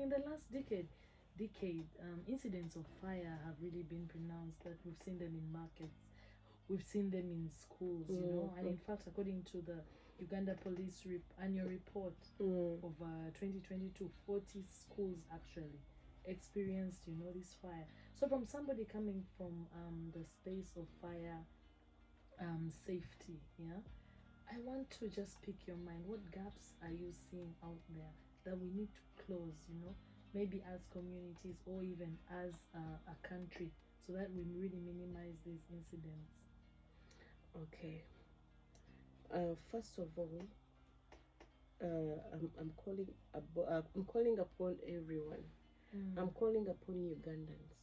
in the last decade, incidents of fire have really been pronounced. That we've seen them in markets, we've seen them in schools, you know. And in fact, according to the Uganda Police annual report of 2022, 40 schools actually experienced, you know, this fire. So from somebody coming from the space of fire safety, yeah, I want to just pick your mind. What gaps are you seeing out there that we need to close, you know, maybe as communities or even as a country, so that we really minimize these incidents? Okay. First of all, I'm calling upon everyone. I'm calling upon Ugandans.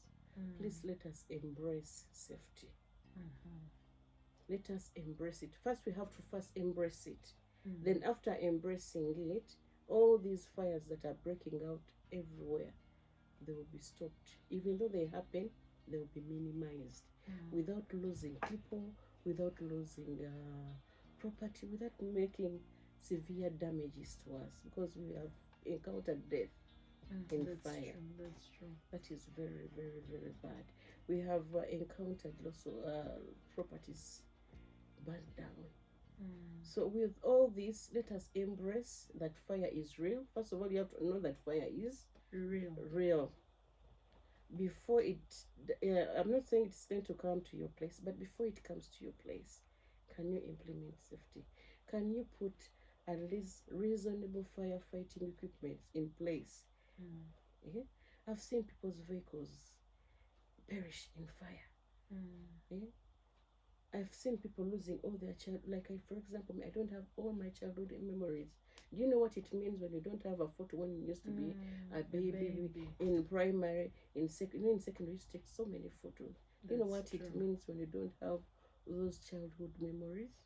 Please let us embrace safety. Let us embrace it. First, we have to first embrace it. Then after embracing it, all these fires that are breaking out everywhere, they will be stopped. Even though they happen, they will be minimized without losing people, without losing property, without making severe damages to us, because we have encountered death in fire. That's true. That is very, very, very bad. We have encountered lots of properties burned down. So with all this, let us embrace that fire is real. First of all, you have to know that fire is real. Before it, I'm not saying it's going to come to your place, but before it comes to your place, can you implement safety? Can you put at least reasonable firefighting equipment in place? Yeah? I've seen people's vehicles perish in fire. Yeah? I've seen people losing all their for example, I don't have all my childhood memories. Do you know what it means when you don't have a photo when you used to be a baby in primary, in secondary, you take so many photos. Do you know what it means when you don't have those childhood memories?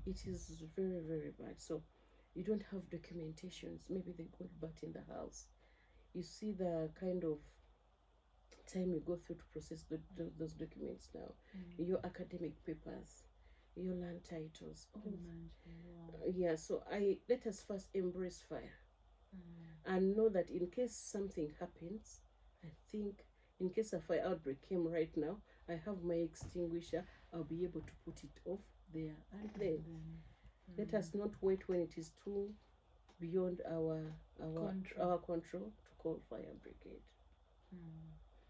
It is very, very bad. So you don't have documentations. Maybe they got burnt in the house. You see the kind of time you go through to process those documents now. Your academic papers, your land titles. Yeah, so let us first embrace fire and know that in case something happens, I think in case a fire outbreak came right now, I have my extinguisher. I'll be able to put it off there and then. Let us not wait when it is too beyond our control to call fire brigade.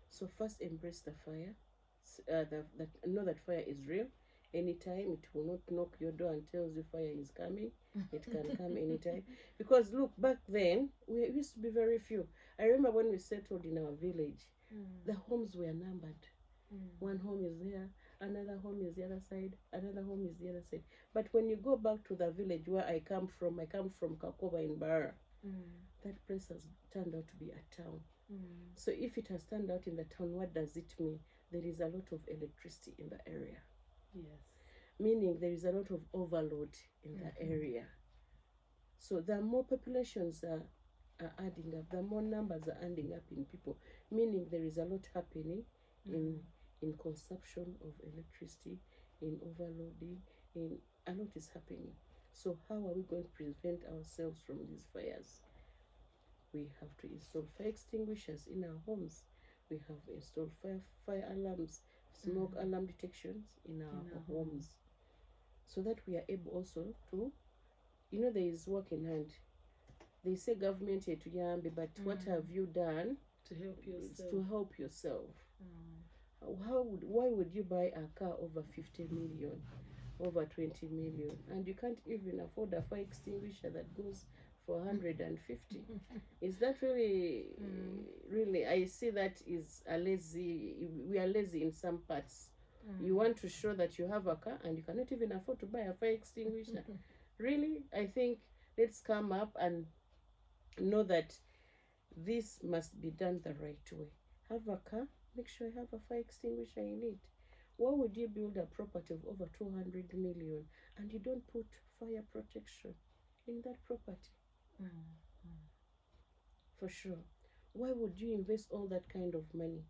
So first embrace the fire. Know that fire is real. Anytime, it will not knock your door and tells you fire is coming. It can come anytime. Because look, back then we used to be very few. I remember when we settled in our village, the homes were numbered. One home is there, another home is the other side, another home is the other side. But when you go back to the village where I come from Kakoba in Bara, that place has turned out to be a town. So if it has turned out in the town, what does it mean? There is a lot of electricity in the area. Yes. Meaning there is a lot of overload in the area. So the more populations are adding up, the more numbers are adding up in people, meaning there is a lot happening in consumption of electricity, in overloading, a lot is happening. So how are we going to prevent ourselves from these fires? We have to install fire extinguishers in our homes. We have installed fire alarms, smoke alarm detections in our homes, so that we are able also to, there is work in hand. They say government to yambe, but what have you done to help yourself? Why would you buy a car over 50 million, over 20 million, and you can't even afford a fire extinguisher that goes for 150? Is that really, really? I see that is we are lazy in some parts. You want to show that you have a car and you cannot even afford to buy a fire extinguisher. Really? I think let's come up and know that this must be done the right way. Have a car, make sure you have a fire extinguisher in it. Why would you build a property of over 200 million and you don't put fire protection in that property? For sure. Why would you invest all that kind of money?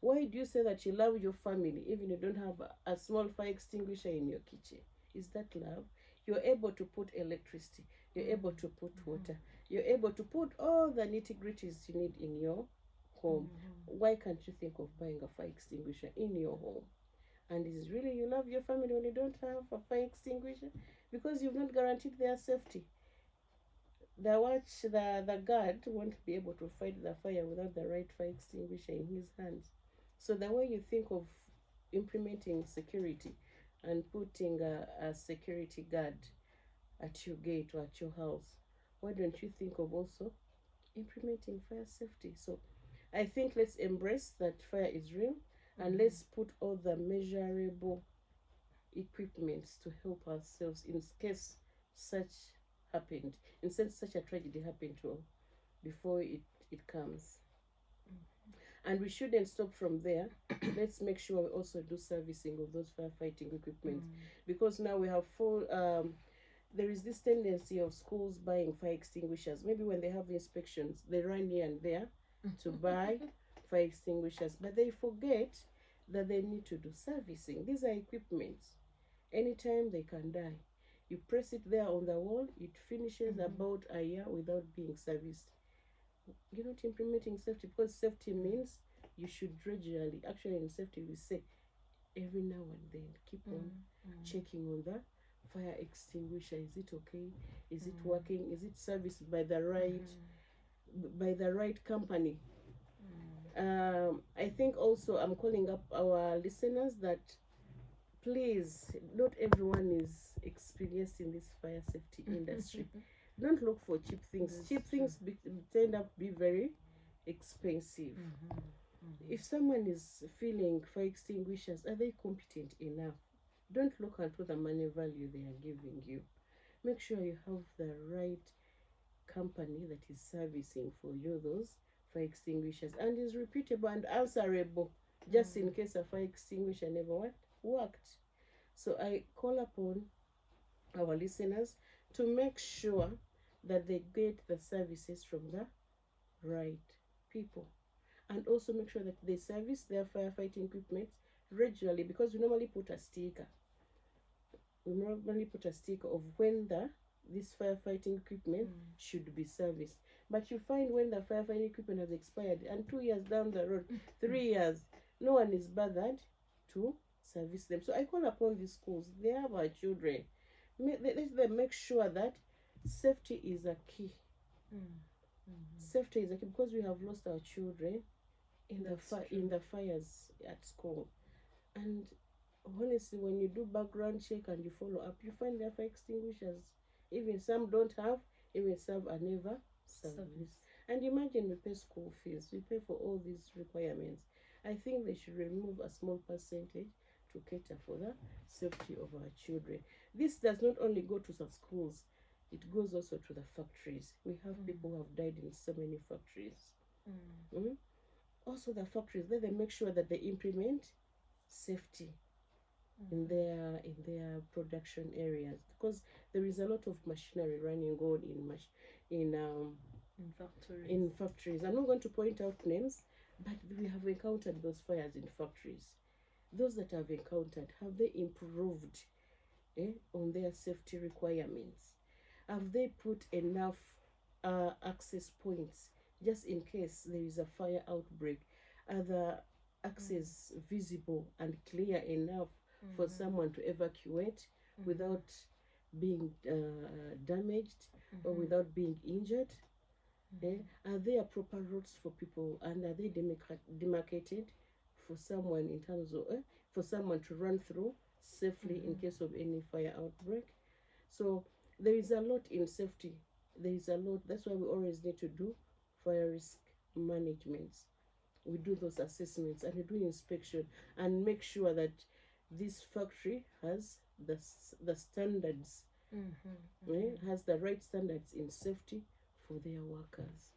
Why do you say that you love your family even you don't have a small fire extinguisher in your kitchen? Is that love? You're able to put electricity, you're able to put water. you're able to put all the nitty-gritties you need in your home. Why can't you think of buying a fire extinguisher in your home? And is really you love your family when you don't have a fire extinguisher? Because you've not guaranteed their safety. The guard won't be able to fight the fire without the right fire extinguisher in his hands. So the way you think of implementing security and putting a security guard at your gate or at your house, why don't you think of also implementing fire safety? So I think let's embrace that fire is real, and let's put all the measurable equipments to help ourselves in case such happened, in case such a tragedy happened to before it comes. And we shouldn't stop from there. Let's make sure we also do servicing of those firefighting equipment, because now we have full there is this tendency of schools buying fire extinguishers. Maybe when they have inspections, they run here and there to buy fire extinguishers, but they forget that they need to do servicing. These are equipments. Anytime they can die. You press it there on the wall, it finishes about a year without being serviced. You're not implementing safety, because safety means you should regularly, actually in safety we say every now and then, keep on checking on the fire extinguisher. Is it okay? Is it working? Is it serviced by the right company? I think also I'm calling up our listeners that please, not everyone is experienced in this fire safety industry. Don't look for cheap things. Cheap things tend up to be very expensive. If someone is feeling fire extinguishers, are they competent enough? Don't look at what the money value they are giving you. Make sure you have the right company that is servicing for you those fire extinguishers and is reputable and answerable, just in case a fire extinguisher never worked. So I call upon our listeners to make sure that they get the services from the right people, and also make sure that they service their firefighting equipment regularly, because we normally put a sticker. Of when this firefighting equipment should be serviced. But you find when the firefighting equipment has expired and 2 years down the road, 3 years, no one is bothered to service them. So I call upon these schools. They have our children. Let them make sure that safety is a key. Safety is a key, because we have lost our children in the fires at school. And honestly, when you do background check and you follow up, you find their fire extinguishers. Even some don't have, even some are never serviced. And imagine we pay school fees, we pay for all these requirements. I think they should remove a small percentage to cater for the safety of our children. This does not only go to the schools, it goes also to the factories. We have people who have died in so many factories. Also the factories, they make sure that they implement safety in their production areas, because there is a lot of machinery running on in factories. I'm not going to point out names, but we have encountered those fires in factories. Those that have encountered, have they improved on their safety requirements? Have they put enough access points just in case there is a fire outbreak? Are the access visible and clear enough for someone to evacuate without being damaged or without being injured? Are there proper routes for people, and are they demarcated for someone in terms of for someone to run through safely in case of any fire outbreak? So there is a lot in safety. There is a lot. That's why we always need to do fire risk management. We do those assessments and we do inspection and make sure that this factory has the standards, has the right standards in safety for their workers.